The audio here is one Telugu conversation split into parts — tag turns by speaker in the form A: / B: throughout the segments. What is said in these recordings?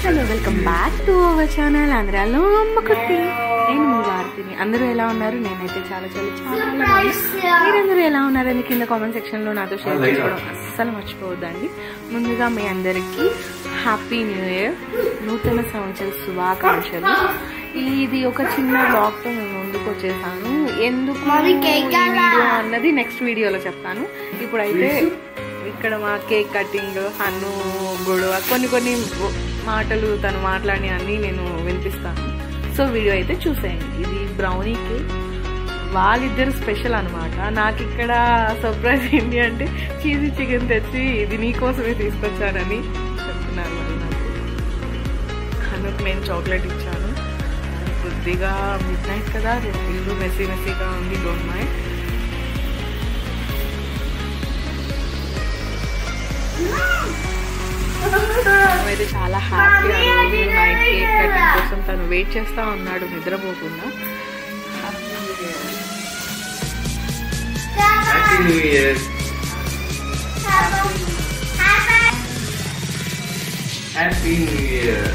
A: Hello welcome back to our channel ఆంధ్రాలో అమ్మ కుట్టి. నేను మీ వార్తిని. అందరూ ఎలా ఉన్నారు? నేనైతే చాలా చాలా చాలా మీరందరూ ఎలా ఉన్నారని కింద కామెంట్ సెక్షన్లో నాతో షేర్ చేసుకోవడం అస్సలు మర్చిపోవద్దండి. ముందుగా మీ అందరికీ హ్యాపీ న్యూ ఇయర్, నూతన సంవత్సర శుభాకాంక్షలు. ఇది ఒక చిన్న బ్లాగ్తో నేను ముందుకు వచ్చేసాను. ఎందుకు వీడియో అన్నది నెక్స్ట్ వీడియోలో చెప్తాను. ఇప్పుడైతే ఇక్కడ మా కేక్ కటింగ్, హన్ను గొడవ, కొన్ని మాటలు తను మాట్లాడి అన్నీ నేను వినిపిస్తాను. సో వీడియో అయితే చూసేయండి. ఇది బ్రౌనీ కేక్, వాళ్ళిద్దరు స్పెషల్ అనమాట. నాకు ఇక్కడ సర్ప్రైజ్ ఏంటి అంటే చీజీ చికెన్ తెచ్చి ఇది నీకోసమే తీసుకొచ్చానని చెప్తున్నారు వాళ్ళు నాకు. హన్నుకు నేను చాక్లెట్ ఇచ్చాను. కొద్దిగా మిడ్ నైట్ కదా, ఇల్లు మెస్సీగా ఉంది, డోంట్ మైండ్. అయితే చాలా హ్యాపీ. నైట్ కేక్ కటింగ్ కోసం తను వెయిట్ చేస్తా ఉన్నాడు నిద్రపోకుండా.
B: Happy new year. Happy new year.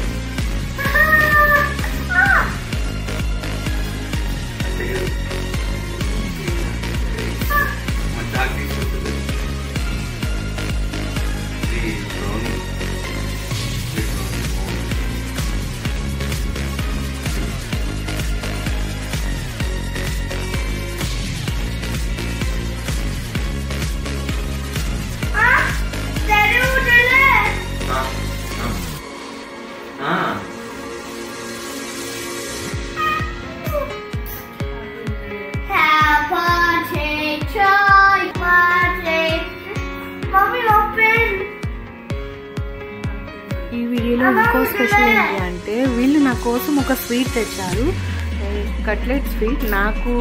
A: ఈ వీడియోలో ఇంకో స్పెషల్ ఏంటి అంటే వీళ్ళు నా కోసం ఒక స్వీట్ తెచ్చారు, కట్లెట్ స్వీట్. నాకు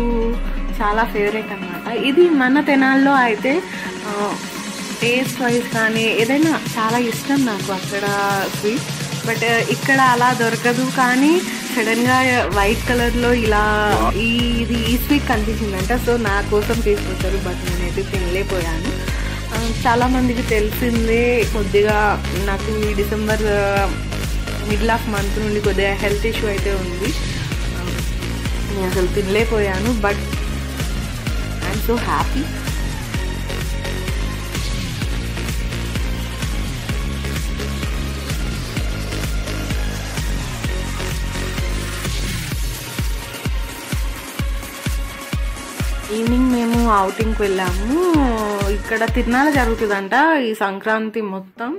A: చాలా ఫేవరెట్ అనమాట. ఇది మన తెనాల్లో అయితే టేస్ట్ వైజ్ కానీ ఏదైనా చాలా ఇష్టం నాకు అక్కడ స్వీట్. బట్ ఇక్కడ అలా దొరకదు. కానీ సడన్గా వైట్ కలర్లో ఇలా ఈ స్వీట్ కనిపించిందంట. సో నా కోసం తీసుకొచ్చారు. బట్ నేనైతే తినలేకపోయాను. చాలా మందికి తెలిసిందే, కొద్దిగా నాకు ఈ డిసెంబర్ మిడిల్ ఆఫ్ మంత్ నుండి కొద్దిగా హెల్త్ ఇష్యూ అయితే ఉంది. నేను అసలు తినలేకపోయాను. But I'm so happy. Evening మేము అవుటింగ్కి వెళ్ళాము. ఇక్కడ తిరునాళ్ళ జరుగుతుందంట ఈ సంక్రాంతి మొత్తం.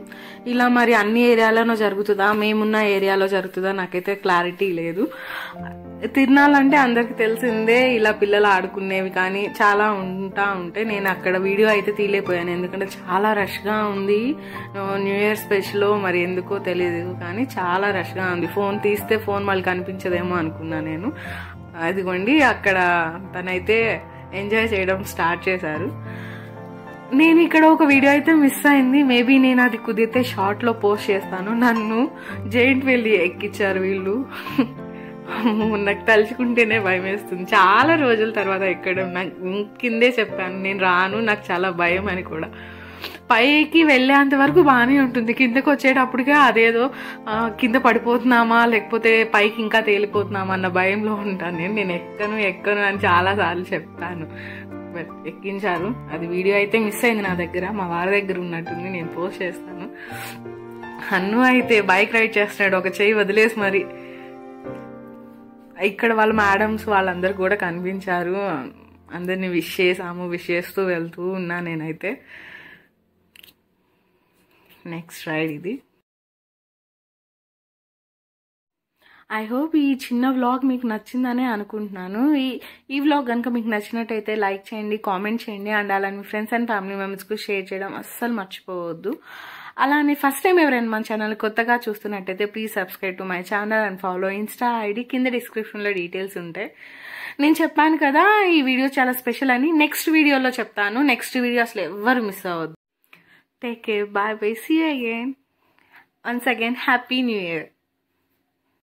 A: ఇలా మరి అన్ని ఏరియాలోనూ జరుగుతుందా, మేమున్న ఏరియాలో జరుగుతుందా నాకైతే క్లారిటీ లేదు. తిరునాళ్ళంటే అందరికి తెలిసిందే, ఇలా పిల్లలు ఆడుకునేవి కానీ చాలా ఉంటాయి. నేను అక్కడ వీడియో అయితే తీయలేకపోయాను, ఎందుకంటే చాలా రష్గా ఉంది. న్యూ ఇయర్ స్పెషల్ మరి ఎందుకో తెలియదు కానీ చాలా రష్గా ఉంది. ఫోన్ తీస్తే ఫోన్ మళ్ళీ కనిపించదేమో అనుకున్నా నేను. అదిగోండి అక్కడ తనైతే ఎంజాయ్ చేయడం స్టార్ట్ చేశారు. నేను ఇక్కడ ఒక వీడియో అయితే మిస్ అయింది. మేబీ నేను అది కుదిరితే షార్ట్లో పోస్ట్ చేస్తాను. నన్ను జైంట్ వీల్ ఎక్కించారు వీళ్ళు. నాకు తలుచుకుంటేనే భయం వేస్తుంది. చాలా రోజుల తర్వాత ఎక్కడం. నాకు కిందే చెప్పాను నేను రాను, నాకు చాలా భయం అని కూడా. పైకి వెళ్ళేంత వరకు బాగానే ఉంటుంది, కిందకి వచ్చేటప్పటికే అదేదో కింద పడిపోతున్నామా లేకపోతే పైకి ఇంకా తేలిపోతున్నామా అన్న భయంలో ఉంటాను. నేను ఎక్కను అని చాలాసార్లు చెప్తాను. బట్ ఎక్కించారు. అది వీడియో అయితే మిస్ అయింది నా దగ్గర, మా వారి దగ్గర ఉన్నట్టుంది. నేను పోస్ట్ చేస్తాను. హన్ను అయితే బైక్ రైడ్ చేస్తున్నాడు, ఒక చెయ్యి వదిలేసి మరి. ఇక్కడ వాళ్ళ మేడమ్స్ వాళ్ళందరూ కూడా కనిపించారు. అందరినీ విష్ చేస్తూ వెళ్తూ ఉన్నా నేనైతే. నెక్స్ట్ రైడ్ ఇది. ఐ హోప్ ఈ చిన్న వ్లాగ్ మీకు నచ్చిందనే అనుకుంటున్నాను. ఈ వ్లాగ్ కనుక మీకు నచ్చినట్టయితే లైక్ చేయండి, కామెంట్ చేయండి. అండ్ అలానే మీ ఫ్రెండ్స్ అండ్ ఫ్యామిలీ మెంబర్స్కు షేర్ చేయడం అస్సలు మర్చిపోవద్దు. అలానే ఫస్ట్ టైం ఎవరైనా మన ఛానల్ కొత్తగా చూస్తున్నట్టయితే please subscribe to my channel and follow Insta ID. కింద డిస్క్రిప్షన్లో డీటెయిల్స్ ఉంటాయి. నేను చెప్పాను కదా ఈ వీడియో చాలా స్పెషల్ అని. నెక్స్ట్ వీడియోలో చెప్తాను. నెక్స్ట్ వీడియో అసలు ఎవ్వరు మిస్ అవ్వద్దు. Take care. Bye. See you again. Once again, Happy New Year.